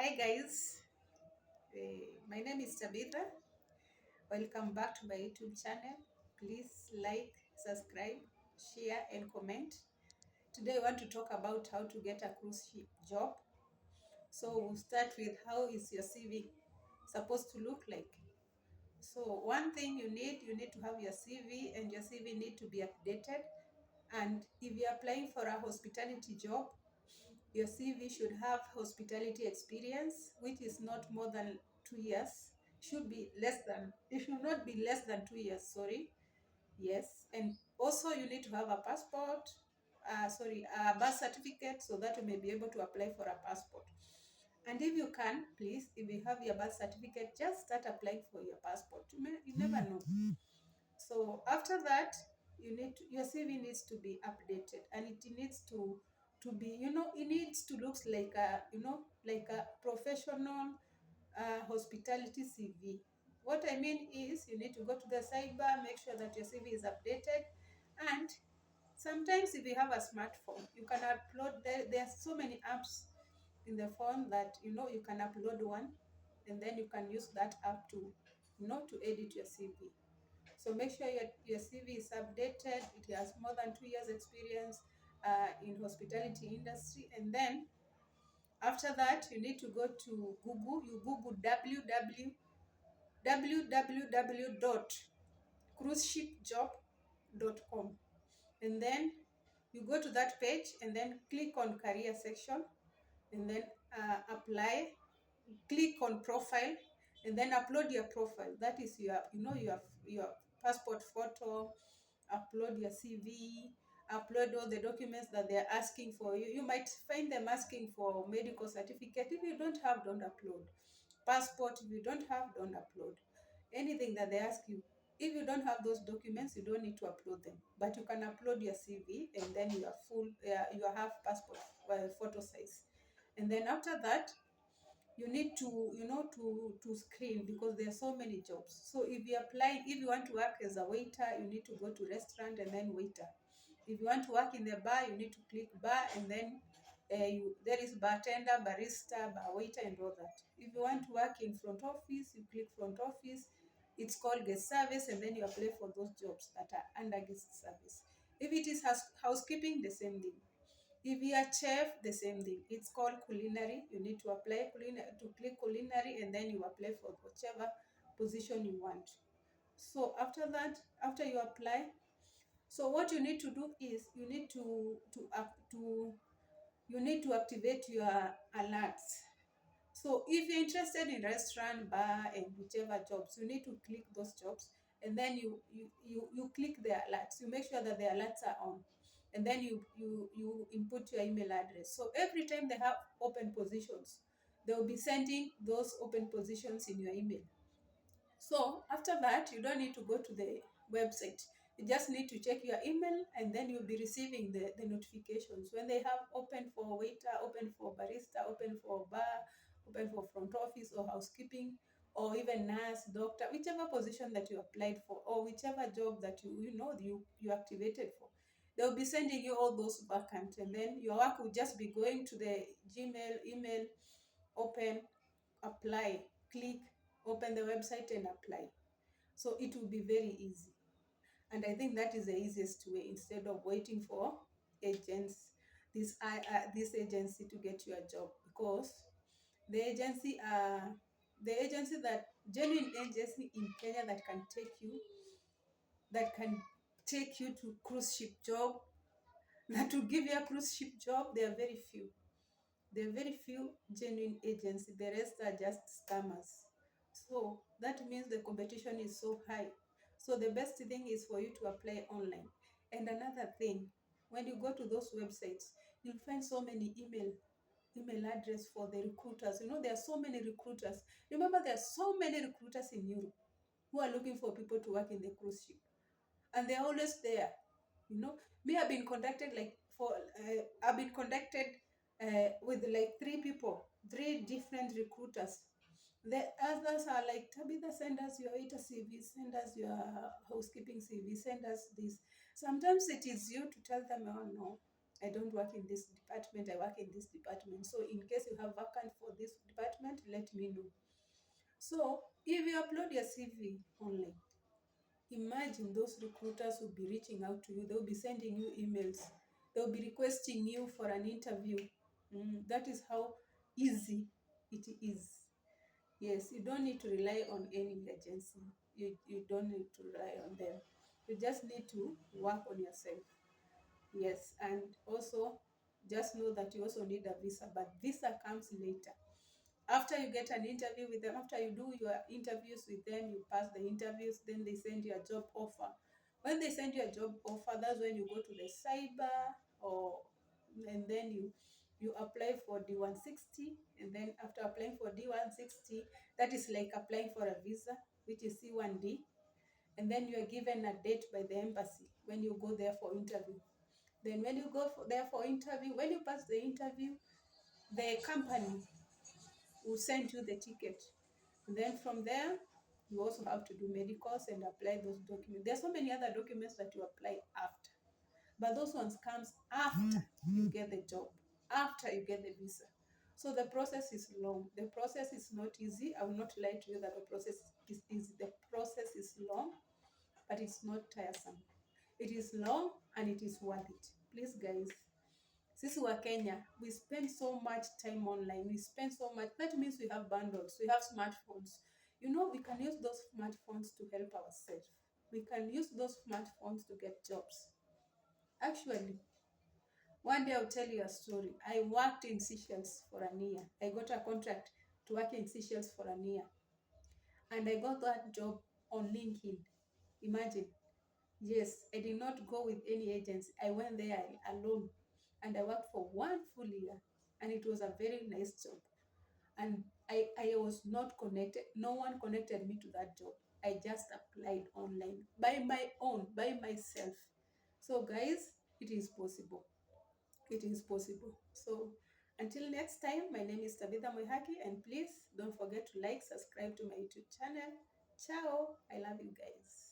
Hi guys, my name is Tabitha. Welcome back to my YouTube channel. Please like, subscribe, share, and comment. Today I want to talk about how to get a cruise ship job. So we'll start with how is your CV supposed to look like. So one thing you need to have your CV, and your CV need to be updated. And if you're applying for a hospitality job, your CV should have hospitality experience, which is not more than 2 years. It should not be less than 2 years, sorry. Yes. And also you need to have a passport, a birth certificate, so that you may be able to apply for a passport. And if you can, please, if you have your birth certificate, just start applying for your passport. You never know. So after that, your CV needs to be updated, and it needs to be, it needs to look like a professional hospitality CV. What I mean is, you need to go to the cyber, make sure that your CV is updated, and sometimes if you have a smartphone, you can upload. There are so many apps in the phone that you can upload one, and then you can use that app to edit your CV. So make sure your CV is updated. It has more than 2 years experience in hospitality industry. And then after that, you need to go to Google. You Google www.cruiseshipjob.com. And then you go to that page and then click on career section, and then apply, click on profile, and then upload your profile. That is your passport photo. Upload your CV, upload all the documents that they're asking for you. You might find them asking for medical certificate. If you don't have, don't upload. Passport, if you don't have, don't upload. Anything that they ask you. If you don't have those documents, you don't need to upload them. But you can upload your CV, and then you have passport photo size. And then after that, you need to screen, because there are so many jobs. So if you want to work as a waiter, you need to go to restaurant and then waiter. If you want to work in the bar, you need to click bar, and then there is bartender, barista, bar waiter, and all that. If you want to work in front office, you click front office. It's called guest service, and then you apply for those jobs that are under guest service. If it is housekeeping, the same thing. If you are chef, the same thing. It's called culinary. You need to apply to click culinary, and then you apply for whichever position you want. So after that, after you apply, so what you need to do is you need to activate your alerts. So if you're interested in restaurant, bar, and whichever jobs, you need to click those jobs, and then you click the alerts. You make sure that the alerts are on, and then you input your email address. So every time they have open positions, they will be sending those open positions in your email. So after that, you don't need to go to the website. You just need to check your email, and then you'll be receiving the notifications when they have open for waiter, open for barista, open for bar, open for front office or housekeeping, or even nurse, doctor, whichever position that you applied for, or whichever job that you activated for. They'll be sending you all those vacant, and then your work will just be going to the Gmail, email, open, apply, click, open the website, and apply. So it will be very easy. And I think that is the easiest way, instead of waiting for agents, this agency to get you a job. Because the agency that genuine agency in Kenya that can take you to cruise ship job, that will give you a cruise ship job, there are very few. There are very few genuine agencies. The rest are just scammers. So that means the competition is so high. So the best thing is for you to apply online. And another thing, when you go to those websites, you'll find so many email address for the recruiters. There are so many recruiters. Remember, there are so many recruiters in Europe who are looking for people to work in the cruise ship, and they're always there. Me, I've been contacted with like three different recruiters. The others are like, Tabitha, send us your waiter CV, send us your housekeeping CV, send us this. Sometimes it is you to tell them, oh no, I don't work in this department, I work in this department. So in case you have vacant for this department, me know. So if you upload your CV online, imagine those recruiters will be reaching out to you. They'll be sending you emails. They'll be requesting you for an interview. That is how easy it is. Yes, you don't need to rely on any agency. You don't need to rely on them. You just need to work on yourself. Yes, and also just know that you also need a visa, but visa comes later. After you get an interview with them, after you do your interviews with them, you pass the interviews, then they send you a job offer. When they send you a job offer, that's when you go to the cyber, or and then you apply for D160, and then after applying for D160, that is like applying for a visa, which is C1D, and then you are given a date by the embassy when you go there for interview. Then when you go there for interview, when you pass the interview, the company will send you the ticket. And then from there, you also have to do medicals and apply those documents. There's so many other documents that you apply after, but those ones comes after you get the job, after you get the visa. So the process is long. The process is not easy. I will not lie to you that the process is easy. The process is long, but it's not tiresome. It is long and it is worth it. Please, guys, sisi wa Kenya, we spend so much time online. We spend so much. That means we have bundles. We have smartphones. You know, we can use those smartphones to help ourselves. We can use those smartphones to get jobs. Actually, one day I'll tell you a story. I worked in Seychelles for a year. I got a contract to work in Seychelles for a year. And I got that job on LinkedIn. Imagine. Yes, I did not go with any agency. I went there alone, and I worked for 1 full year, and it was a very nice job. And I was not connected. No one connected me to that job. I just applied online by my own, by myself. So guys, it is possible. It is possible. So until next time, my name is Tabitha Moihaki, and please don't forget to like, subscribe to my YouTube channel. Ciao. I love you guys.